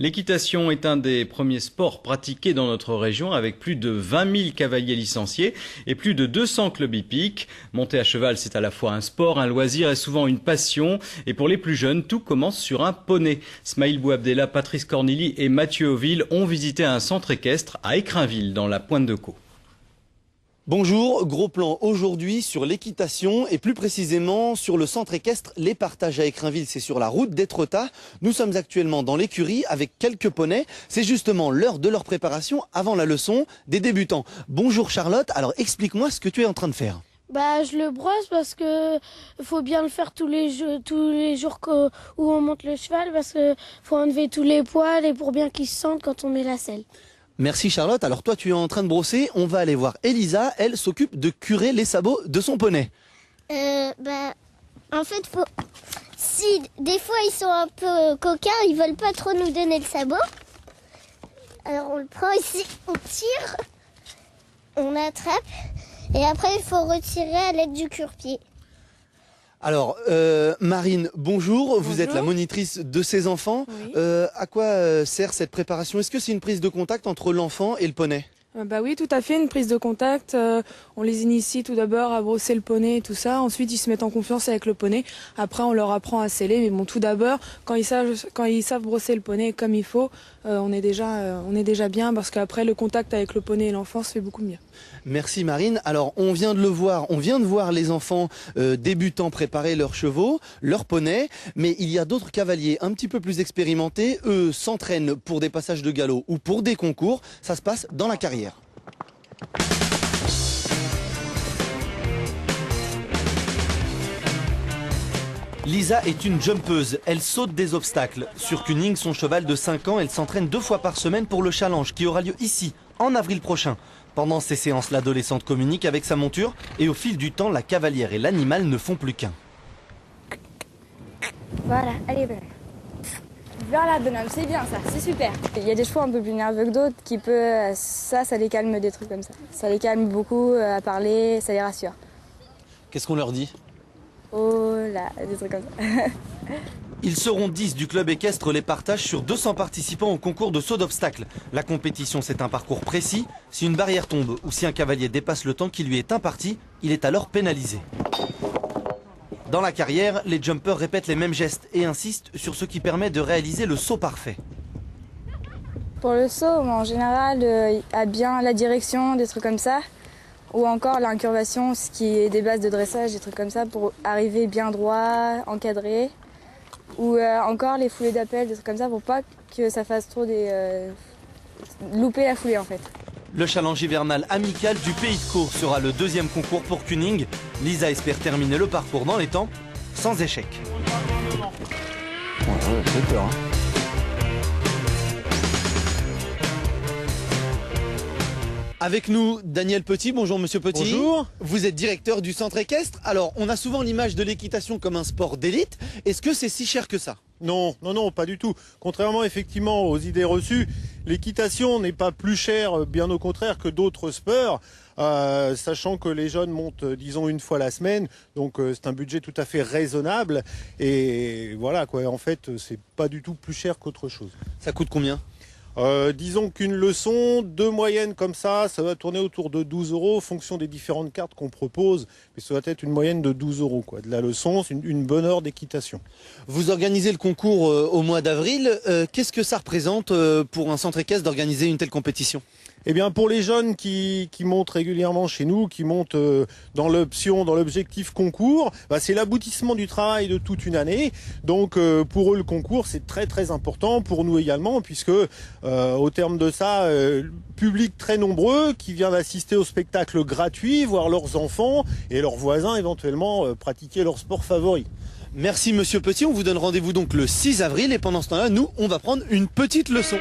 L'équitation est un des premiers sports pratiqués dans notre région avec plus de 20 000 cavaliers licenciés et plus de 200 clubs hippiques. Monter à cheval, c'est à la fois un sport, un loisir et souvent une passion. Et pour les plus jeunes, tout commence sur un poney. Smaïl Bouabdella, Patrice Cornili et Mathieu Auville ont visité un centre équestre à Écrainville dans la Pointe de Caux. Bonjour, gros plan aujourd'hui sur l'équitation et plus précisément sur le centre équestre Les Partages à Écrainville, c'est sur la route d'Étretat. Nous sommes actuellement dans l'écurie avec quelques poneys, c'est justement l'heure de leur préparation avant la leçon des débutants. Bonjour Charlotte, alors explique-moi ce que tu es en train de faire. Je le brosse parce que faut bien le faire tous les jours où on monte le cheval parce que faut enlever tous les poils et pour bien qu'il se sente quand on met la selle. Merci Charlotte, alors toi tu es en train de brosser, on va aller voir Elisa, elle s'occupe de curer les sabots de son poney. En fait, si des fois ils sont un peu coquins, ils veulent pas trop nous donner le sabot. Alors on le prend ici, on tire, on attrape et après il faut retirer à l'aide du cure-pied. Alors, Marine, bonjour. Vous êtes la monitrice de ces enfants. Oui. À quoi sert cette préparation? Est-ce que c'est une prise de contact entre l'enfant et le poney? Oui, tout à fait, une prise de contact. On les initie tout d'abord à brosser le poney et tout ça. Ensuite, ils se mettent en confiance avec le poney. Après, on leur apprend à seller. Mais bon, tout d'abord, quand ils savent brosser le poney comme il faut, on est déjà bien parce qu'après, le contact avec le poney et l'enfant se fait beaucoup mieux. Merci Marine. Alors, on vient de voir les enfants débutants préparer leurs chevaux, leurs poneys. Mais il y a d'autres cavaliers un petit peu plus expérimentés. Eux s'entraînent pour des passages de galop ou pour des concours. Ça se passe dans la carrière. Lisa est une jumpeuse, elle saute des obstacles. Sur Kuning, son cheval de 5 ans, elle s'entraîne 2 fois par semaine pour le challenge qui aura lieu ici, en avril prochain. Pendant ces séances, l'adolescente communique avec sa monture et au fil du temps, la cavalière et l'animal ne font plus qu'un. Voilà, allez, voilà, bonhomme, c'est bien ça, c'est super. Il y a des chevaux un peu plus nerveux que d'autres qui ça les calme, des trucs comme ça. Ça les calme beaucoup à parler, ça les rassure. Qu'est-ce qu'on leur dit? Oh là, des trucs comme ça. Ils seront 10 du club équestre Les Partages sur 200 participants au concours de saut d'obstacles. La compétition, c'est un parcours précis. Si une barrière tombe ou si un cavalier dépasse le temps qui lui est imparti, il est alors pénalisé. Dans la carrière, les jumpers répètent les mêmes gestes et insistent sur ce qui permet de réaliser le saut parfait. Pour le saut, en général, a bien la direction, des trucs comme ça. Ou encore l'incurvation, ce qui est des bases de dressage, des trucs comme ça, pour arriver bien droit, encadré. Ou encore les foulées d'appel, des trucs comme ça, pour pas que ça fasse trop louper la foulée en fait. Le challenge hivernal amical du Pays de Caux sera le deuxième concours pour Kuning. Lisa espère terminer le parcours dans les temps, sans échec. J'ai peur, hein. Avec nous, Daniel Petit. Bonjour Monsieur Petit. Bonjour. Vous êtes directeur du centre équestre. Alors, on a souvent l'image de l'équitation comme un sport d'élite. Est-ce que c'est si cher que ça? Non, pas du tout. Contrairement effectivement aux idées reçues, l'équitation n'est pas plus chère, bien au contraire, que d'autres sports. Sachant que les jeunes montent, disons, une fois la semaine, donc c'est un budget tout à fait raisonnable. Et voilà quoi, en fait, c'est pas du tout plus cher qu'autre chose. Ça coûte combien? Disons qu'une leçon de moyenne comme ça va tourner autour de 12 € en fonction des différentes cartes qu'on propose. Mais ça va être une moyenne de 12 € quoi. De la leçon, c'est une bonne heure d'équitation. Vous organisez le concours au mois d'avril. Qu'est-ce que ça représente pour un centre équestre d'organiser une telle compétition? Eh bien, pour les jeunes qui montent régulièrement chez nous, qui montent dans l'objectif concours, c'est l'aboutissement du travail de toute une année. Donc, pour eux, le concours, c'est très très important. Pour nous également, puisque au terme de ça, public très nombreux qui vient d'assister au spectacle gratuit, voir leurs enfants et leurs voisins éventuellement pratiquer leur sport favori. Merci Monsieur Petit. On vous donne rendez-vous donc le 6 avril et pendant ce temps-là, nous, on va prendre une petite leçon.